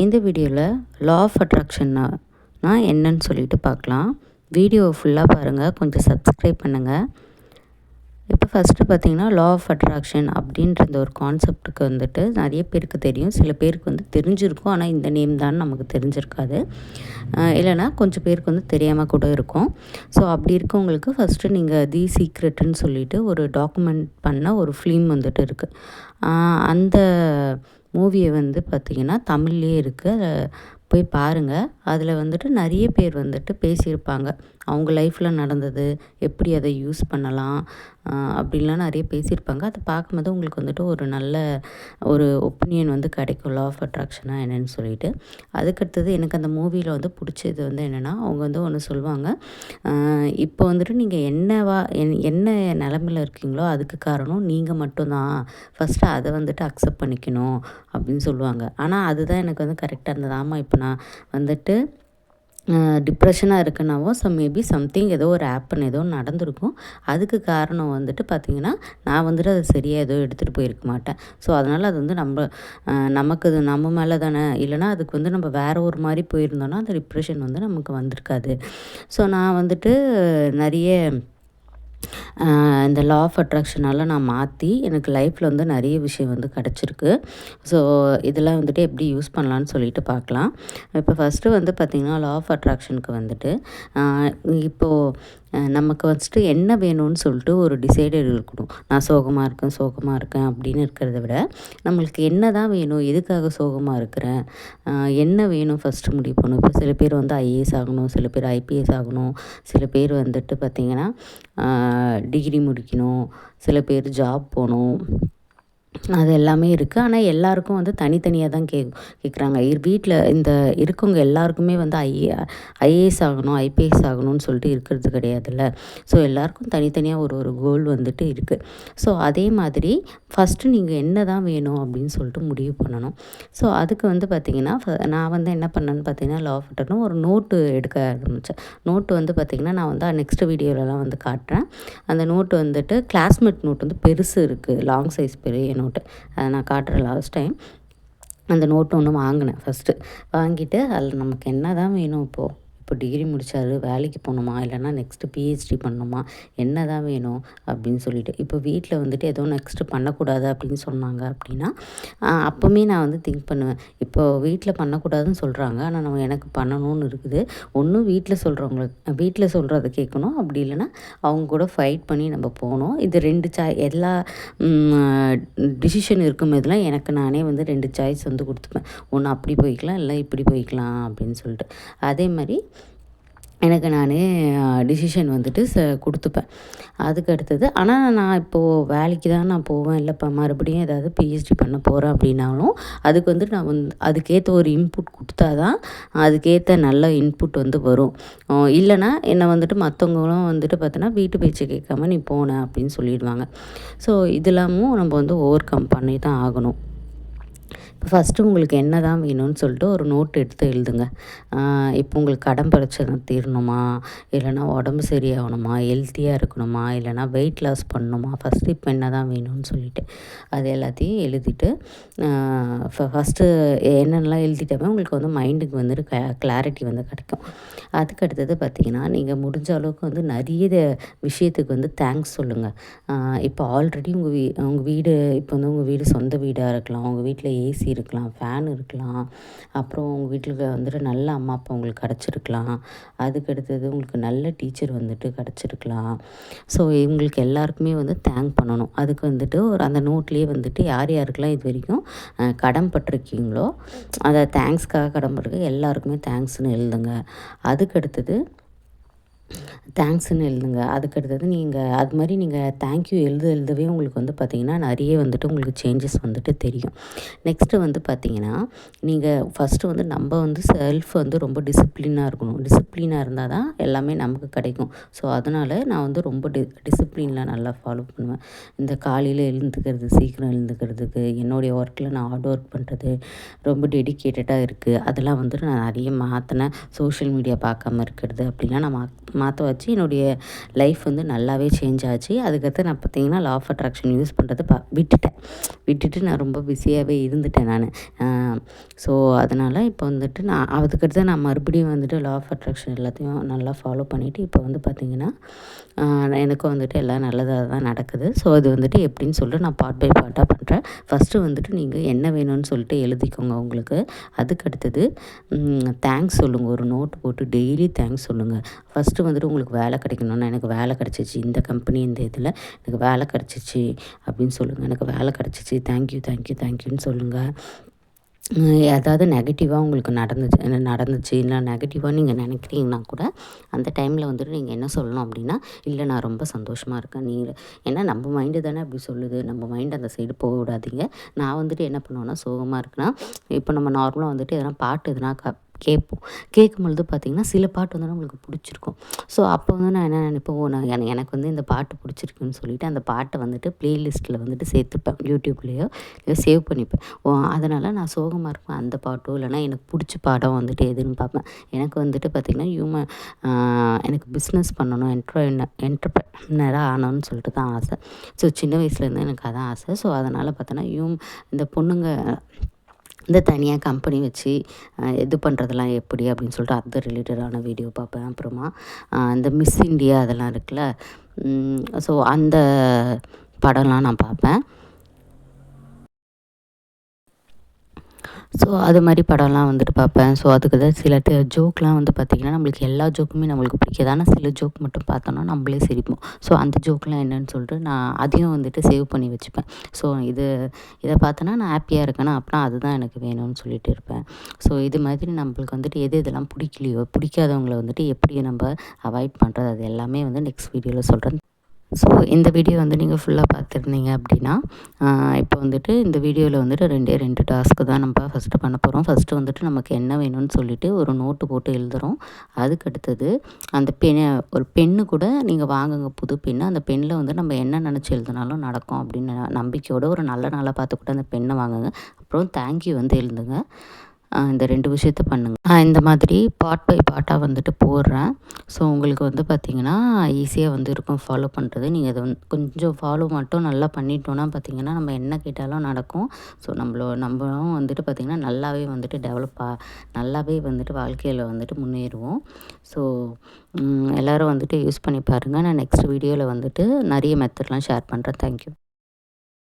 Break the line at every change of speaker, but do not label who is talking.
இந்த வீடியோவில் law of அட்ராக்ஷன்னா என்னன்னு சொல்லிட்டு பார்க்கலாம். வீடியோவை ஃபுல்லாக பாருங்கள், கொஞ்சம் சப்ஸ்கிரைப் பண்ணுங்கள். இப்போ ஃபஸ்ட்டு பார்த்திங்கன்னா லா ஆஃப் அட்ராக்ஷன் அப்படின்ற ஒரு கான்செப்டுக்கு வந்துட்டு நிறைய பேருக்கு தெரியும், சில பேருக்கு வந்து தெரிஞ்சிருக்கும், ஆனால் இந்த நேம் தான் நமக்கு தெரிஞ்சிருக்காது, இல்லைனா கொஞ்சம் பேருக்கு வந்து தெரியாமல் கூட இருக்கும். ஸோ அப்படி இருக்கவங்களுக்கு ஃபஸ்ட்டு நீங்கள் தி சீக்ரெட்டுன்னு சொல்லிட்டு ஒரு டாக்குமெண்ட் பண்ண ஒரு ஃபிலிம் வந்துட்டு இருக்குது. அந்த மூவியை வந்து பார்த்திங்கன்னா தமிழ்லேயே இருக்குது, போய் பாருங்கள். அதில் வந்துட்டு நிறைய பேர் வந்துட்டு பேசியிருப்பாங்க, அவங்க லைஃப்பில் நடந்தது, எப்படி அதை யூஸ் பண்ணலாம் அப்படின்லாம் நிறைய பேசியிருப்பாங்க. அதை பார்க்கும்போது உங்களுக்கு வந்துட்டு ஒரு நல்ல ஒரு ஒப்பீனியன் வந்து கிடைக்கும், லா ஆஃப் அட்ராக்ஷனாக என்னென்னு சொல்லிட்டு. அதுக்கடுத்தது எனக்கு அந்த மூவியில் வந்து பிடிச்சது வந்து என்னென்னா, அவங்க வந்து ஒன்று சொல்லுவாங்க, இப்போ வந்துட்டு நீங்கள் என்ன நிலமையில் இருக்கீங்களோ அதுக்கு காரணம் நீங்கள் மட்டும்தான், ஃபஸ்ட்டு அதை வந்துட்டு அக்செப்ட் பண்ணிக்கணும் அப்படின்னு சொல்லுவாங்க. ஆனால் அதுதான் எனக்கு வந்து கரெக்டாக இருந்தது. ஆமாம், இப்போ நான் வந்துட்டு டிப்ரெஷனாக இருக்குன்னாவோ மேபி சம்திங் ஏதோ ஒரு ஆப்பன் ஏதோ நடந்திருக்கும். அதுக்கு காரணம் வந்துட்டு பார்த்திங்கன்னா, நான் வந்துட்டு அதை சரியாக ஏதோ எடுத்துகிட்டு போயிருக்க மாட்டேன். ஸோ அதனால் அது வந்து நமக்கு அது நம்ம மேலே தானே, இல்லைனா அதுக்கு வந்து நம்ம வேறு ஒரு மாதிரி போயிருந்தோன்னா அந்த டிப்ரெஷன் வந்து நமக்கு வந்திருக்காது. ஸோ நான் வந்துட்டு நிறைய இந்த லா ஆஃப் அட்ராக்ஷனால் நான் மாற்றி எனக்கு லைஃப்பில் வந்து நிறைய விஷயம் வந்து கிடச்சிருக்கு. ஸோ இதெல்லாம் வந்துட்டு எப்படி யூஸ் பண்ணலான்னு சொல்லிட்டு பார்க்கலாம். இப்போ ஃபஸ்ட்டு வந்து பார்த்திங்கன்னா லா ஆஃப் அட்ராக்ஷனுக்கு வந்துட்டு இப்போது நமக்கு ஃபஸ்ட்டு என்ன வேணும்னு சொல்லிட்டு ஒரு டிசைடர் இருக்கணும். நான் சோகமாக இருக்கேன் அப்படின்னு இருக்கிறத விட, நம்மளுக்கு என்ன தான் வேணும், எதுக்காக சோகமாக இருக்கிறேன், என்ன வேணும் ஃபஸ்ட்டு முடிவு பண்ணணும். இப்போ சில பேர் வந்து ஐஏஎஸ் ஆகணும், சில பேர் ஐபிஎஸ் ஆகணும், சில பேர் வந்துட்டு பார்த்திங்கன்னா டிகிரி முடிக்கணும், சில பேர் ஜாப் போகணும், அது எல்லாமே இருக்குது. ஆனால் எல்லாருக்கும் வந்து தனித்தனியாக தான் கேட்குறாங்க. வீட்டில் இந்த இருக்கவங்க எல்லாருக்குமே வந்து ஐஏஎஸ் ஆகணும், ஐபிஎஸ் ஆகணும்னு சொல்லிட்டு இருக்கிறது கிடையாதுல்ல. ஸோ எல்லாருக்கும் தனித்தனியாக ஒரு கோல் வந்துட்டு இருக்குது. ஸோ அதே மாதிரி ஃபஸ்ட்டு நீங்கள் என்ன தான் வேணும் அப்படின்னு சொல்லிட்டு முடிவு பண்ணணும். ஸோ அதுக்கு வந்து பார்த்திங்கன்னா நான் வந்து என்ன பண்ணேன்னு பார்த்தீங்கன்னா, லா ஆஃப் அட்ராக்ஷன் ஒரு நோட்டு எடுக்க ஆரம்பித்தேன். நோட்டு வந்து பார்த்திங்கன்னா நான் வந்து நெக்ஸ்ட் வீடியோலலாம் வந்து காட்டுறேன். அந்த நோட்டு வந்துட்டு கிளாஸ்மேட் நோட் வந்து பெருசு இருக்குது, லாங் சைஸ் பெரிய நோட்டு, அதை நான் காட்டுறேன். லாஸ்ட் டைம் அந்த நோட்டு ஒன்று வாங்கினேன். ஃபஸ்ட்டு வாங்கிட்டு அதில் நமக்கு என்ன தான் வேணும், இப்போ டிகிரி முடித்தாரு, வேலைக்கு போகணுமா, இல்லைனா நெக்ஸ்ட்டு பிஹெச்டி பண்ணணுமா, என்ன தான் வேணும் அப்படின்னு சொல்லிட்டு. இப்போ வீட்டில் வந்துட்டு ஏதோ நெக்ஸ்ட்டு பண்ணக்கூடாது அப்படின்னு சொன்னாங்க அப்படின்னா, அப்போவுமே நான் வந்து திங்க் பண்ணுவேன், இப்போது வீட்டில் பண்ணக்கூடாதுன்னு சொல்கிறாங்க, ஆனால் எனக்கு பண்ணணும்னு இருக்குது. ஒன்றும் வீட்டில் சொல்கிறத கேட்கணும், அப்படி இல்லைன்னா அவங்க கூட ஃபைட் பண்ணி நம்ம போகணும். இது 2 எல்லா டிசிஷன் இருக்கும் இதெல்லாம் எனக்கு நானே வந்து 2 சாய்ஸ் வந்து கொடுத்துப்பேன். ஒன்று அப்படி போய்க்கலாம், இல்லை இப்படி போய்க்கலாம் அப்படின்னு சொல்லிட்டு. அதே மாதிரி எனக்கு நானே டிசிஷன் வந்துட்டு கொடுத்துப்பேன். அதுக்கு அடுத்தது ஆனால் நான் இப்போது வேலைக்கு தான் நான் போவேன், இல்லை இப்போ மறுபடியும் ஏதாவது பிஹெச்டி பண்ண போகிறேன் அப்படின்னாலும் அதுக்கு வந்து நான் வந்து அதுக்கேற்ற ஒரு இன்புட் கொடுத்தா தான் அதுக்கேற்ற நல்ல இன்புட் வந்து வரும். இல்லைனா என்னை வந்துட்டு மற்றவங்களும் வந்துட்டு பார்த்தோன்னா வீட்டு பேச்சு கேட்காம நீ போன அப்படின்னு சொல்லிடுவாங்க. ஸோ இதெல்லாமும் நம்ம வந்து ஓவர் கம் பண்ணி தான் ஆகணும். இப்போ ஃபஸ்ட்டு உங்களுக்கு என்ன தான் வேணும்னு சொல்லிட்டு ஒரு நோட் எடுத்து எழுதுங்க. இப்போ உங்களுக்கு கடன் பிரச்சனை தீரணுமா, இல்லைனா உடம்பு சரியாகணுமா, ஹெல்த்தியாக இருக்கணுமா, இல்லைனா வெயிட் லாஸ் பண்ணணுமா, ஃபஸ்ட்டு இப்போ என்ன தான் வேணும்னு சொல்லிட்டு அது எல்லாத்தையும் எழுதிட்டு ஃபஸ்ட்டு என்னென்னலாம் எழுதிட்டாவே உங்களுக்கு வந்து மைண்டுக்கு வந்துட்டு கிளாரிட்டி வந்து கிடைக்கும். அதுக்கு அடுத்தது பார்த்திங்கன்னா, நீங்கள் முடிஞ்ச அளவுக்கு வந்து நிறைய விஷயத்துக்கு வந்து தேங்க்ஸ் சொல்லுங்கள். இப்போ ஆல்ரெடி உங்கள் வீடு இப்போ வந்து உங்கள் வீடு சொந்த வீடாக இருக்கலாம், உங்கள் வீட்டில் ஏசி இருக்கலாம், ஃபேன் இருக்கலாம், அப்புறம் உங்கள் வீட்டில் வந்துட்டு நல்ல அம்மா அப்பா உங்களுக்கு கிடச்சிருக்கலாம், அதுக்கடுத்தது உங்களுக்கு நல்ல டீச்சர் வந்துட்டு கிடச்சிருக்கலாம். ஸோ இவங்களுக்கு எல்லாருக்குமே வந்து தேங்க் பண்ணணும். அதுக்கு வந்துட்டு அந்த நோட்லேயே வந்துட்டு யார் யாருக்கெல்லாம் இது வரைக்கும் கடன் பட்டிருக்கீங்களோ, அதை தேங்க்ஸ்க்காக கடன் பட்டிருக்க எல்லாருக்குமே தேங்க்ஸ்னு எழுதுங்க. அதுக்கடுத்தது தேங்க்ஸ்ன்னு எழுதுங்க. அதுக்கடுத்தது நீங்கள் அது மாதிரி நீங்கள் தேங்க்யூ எழுதவே உங்களுக்கு வந்து பார்த்திங்கன்னா நிறைய வந்துட்டு உங்களுக்கு சேஞ்சஸ் வந்துட்டு தெரியும். நெக்ஸ்ட்டு வந்து பார்த்திங்கன்னா, நீங்கள் ஃபஸ்ட்டு வந்து நம்ம வந்து செல்ஃப் வந்து ரொம்ப டிசிப்ளினாக இருக்கணும். டிசிப்ளினாக இருந்தால் தான் எல்லாமே நமக்கு கிடைக்கும். ஸோ அதனால் நான் வந்து ரொம்ப டிசிப்ளினில் நல்லா ஃபாலோ பண்ணுவேன். இந்த காலையில் எழுந்துக்கிறது, சீக்கிரம் எழுந்துக்கிறதுக்கு, என்னுடைய ஒர்க்கில் நான் ஹார்ட் ஒர்க் பண்ணுறது, ரொம்ப டெடிக்கேட்டடாக இருக்குது, அதெல்லாம் வந்துட்டு நான் நிறைய மாற்றினேன். சோஷியல் மீடியா பார்க்காம இருக்கிறது அப்படிலாம் நான் மாற்ற வச்சு என்னுடைய லைஃப் வந்து நல்லாவே சேஞ்ச் ஆச்சு. அதுக்கடுத்து நான் பார்த்திங்கன்னா லா ஆஃப் அட்ராக்ஷன் யூஸ் பண்ணுறது விட்டுட்டு நான் ரொம்ப பிஸியாகவே இருந்துட்டேன் நான். ஸோ அதனால் இப்போ வந்துட்டு நான் அதுக்கடுத்து நான் மறுபடியும் வந்துட்டு லா ஆஃப் அட்ராக்ஷன் எல்லாத்தையும் நல்லா ஃபாலோ பண்ணிவிட்டு இப்போ வந்து பார்த்திங்கன்னா எனக்கும் வந்துட்டு எல்லாம் நல்லதாக தான் நடக்குது. ஸோ அது வந்துட்டு எப்படின்னு சொல்லிட்டு நான் பார்ட் பை பார்ட்டாக பண்ணுறேன். ஃபஸ்ட்டு வந்துட்டு நீங்கள் என்ன வேணும்னு சொல்லிட்டு எழுதிக்கோங்க உங்களுக்கு. அதுக்கடுத்தது தேங்க்ஸ் சொல்லுங்கள். ஒரு நோட் போட்டு டெய்லி தேங்க்ஸ் சொல்லுங்கள். ஃபஸ்ட்டு வந்துட்டு உங்களுக்கு வேலை கிடைக்கணும்னா எனக்கு வேலை கிடச்சிச்சு, இந்த கம்பெனி இந்த இதில் எனக்கு வேலை கிடச்சிச்சு அப்படின்னு சொல்லுங்கள். எனக்கு வேலை கிடச்சிச்சு, தேங்க்யூன்னு சொல்லுங்கள். ஏதாவது நெகட்டிவாக உங்களுக்கு நடந்துச்சு இல்லை நெகட்டிவாக நீங்கள் நினைக்கிறீங்கன்னா கூட அந்த டைமில் வந்துட்டு நீங்கள் என்ன சொல்லணும் அப்படின்னா, இல்லை நான் ரொம்ப சந்தோஷமாக இருக்கேன். ஏன்னா நம்ம மைண்டு தானே அப்படி சொல்லுது, நம்ம மைண்டு அந்த சைடு போக விடாதீங்க. நான் வந்துட்டு என்ன பண்ணுவேன்னா, சோகமாக இருக்குன்னா இப்போ நம்ம நார்மலாக வந்துட்டு எதனா பாட்டு எதனா கேட்போம். கேட்கும்பொழுது பார்த்திங்கன்னா சில பாட்டு வந்து நம்மளுக்கு பிடிச்சிருக்கும். ஸோ அப்போ வந்து நான் என்ன நினைப்பேன், எனக்கு வந்து இந்த பாட்டு பிடிச்சிருக்குன்னு சொல்லிவிட்டு அந்த பாட்டை வந்துட்டு ப்ளேலிஸ்ட்டில் வந்துட்டு சேர்த்துப்பேன். யூடியூப்லேயோ இல்லை சேவ் பண்ணிப்பேன். அதனால் நான் சோகமாக இருப்பேன் அந்த பாட்டோ இல்லைனா எனக்கு பிடிச்ச பாடம் வந்துட்டு எதுன்னு பார்ப்பேன். எனக்கு வந்துட்டு பார்த்திங்கன்னா எனக்கு பிஸ்னஸ் பண்ணணும், என்டர்ப்ரனராக ஆனோன்னு சொல்லிட்டு தான் ஆசை. ஸோ சின்ன வயசுலேருந்து எனக்கு அதான் ஆசை. ஸோ அதனால் பார்த்தோன்னா இந்த பொண்ணுங்க இந்த தனியாக கம்பெனி வச்சு இது பண்ணுறதெல்லாம் எப்படி அப்படின்னு சொல்லிட்டு அது ரிலேட்டடான வீடியோ பார்ப்பேன். அப்புறமா இந்த மிஸ் இண்டியா அதெல்லாம் இருக்குல்ல, ஸோ அந்த படம்லாம் நான் பார்ப்பேன். ஸோ அது மாதிரி படம்லாம் வந்துட்டு பார்ப்பேன். ஸோ அதுக்கு தான் சில ஜோக்லாம் வந்து பார்த்திங்கன்னா நம்மளுக்கு எல்லா ஜோக்குமே நம்மளுக்கு பிடிக்காது. ஆனால் சில ஜோக் மட்டும் பார்த்தோன்னா நம்மளே சிரிப்போம். ஸோ அந்த ஜோக்லாம் என்னன்னு சொல்லிட்டு நான் அதையும் வந்துட்டு சேவ் பண்ணி வச்சுப்பேன். ஸோ இதை பார்த்தோன்னா நான் ஹாப்பியாக இருக்கேன்னா அப்படின்னா அதுதான் எனக்கு வேணும்னு சொல்லிட்டு இருப்பேன். ஸோ இது மாதிரி நம்மளுக்கு வந்துட்டு இதெல்லாம் பிடிக்காதவங்கள வந்துட்டு எப்படி நம்ம அவாய்ட் பண்ணுறது, அது எல்லாமே வந்து நெக்ஸ்ட் வீடியோவில் சொல்கிறேன். ஸோ இந்த வீடியோ வந்து நீங்கள் ஃபுல்லாக பார்த்துருந்தீங்க அப்படின்னா, இப்போ வந்துட்டு இந்த வீடியோவில் வந்துட்டு 2 டாஸ்க்கு தான் நம்ம ஃபஸ்ட்டு பண்ண போகிறோம். ஃபஸ்ட்டு வந்துட்டு நமக்கு என்ன வேணும்னு சொல்லிவிட்டு ஒரு நோட்டு போட்டு எழுதுகிறோம். அதுக்கடுத்தது அந்த ஒரு பென்னு கூட நீங்கள் வாங்குங்க, புது பென்னு. அந்த பென்னில் வந்து நம்ம என்ன நினச்சி எழுதினாலும் நடக்கும் அப்படின்னு நம்பிக்கையோட ஒரு நல்ல நாளாக பார்த்து கூட அந்த பென்னை வாங்குங்க. அப்புறம் தேங்க்யூ வந்து எழுதுங்க. இந்த 2 விஷயத்த பண்ணுங்க. இந்த மாதிரி பார்ட் பை பார்ட்டாக வந்துட்டு போடுறேன். ஸோ உங்களுக்கு வந்து பார்த்திங்கன்னா ஈஸியாக வந்து இருக்கும் ஃபாலோ பண்ணுறது. நீங்கள் இதை கொஞ்சம் ஃபாலோ மட்டும் நல்லா பண்ணிட்டோன்னா பார்த்திங்கன்னா நம்ம என்ன கேட்டாலும் நடக்கும். ஸோ நம்மளும் வந்துட்டு பார்த்திங்கன்னா நல்லாவே வந்துட்டு வாழ்க்கையில் வந்துட்டு முன்னேறுவோம். ஸோ எல்லோரும் வந்துட்டு யூஸ் பண்ணி பாருங்கள். நான் நெக்ஸ்ட் வீடியோவில் வந்துட்டு நிறைய மெத்தட்லாம் ஷேர் பண்ணுறேன். தேங்க்யூ.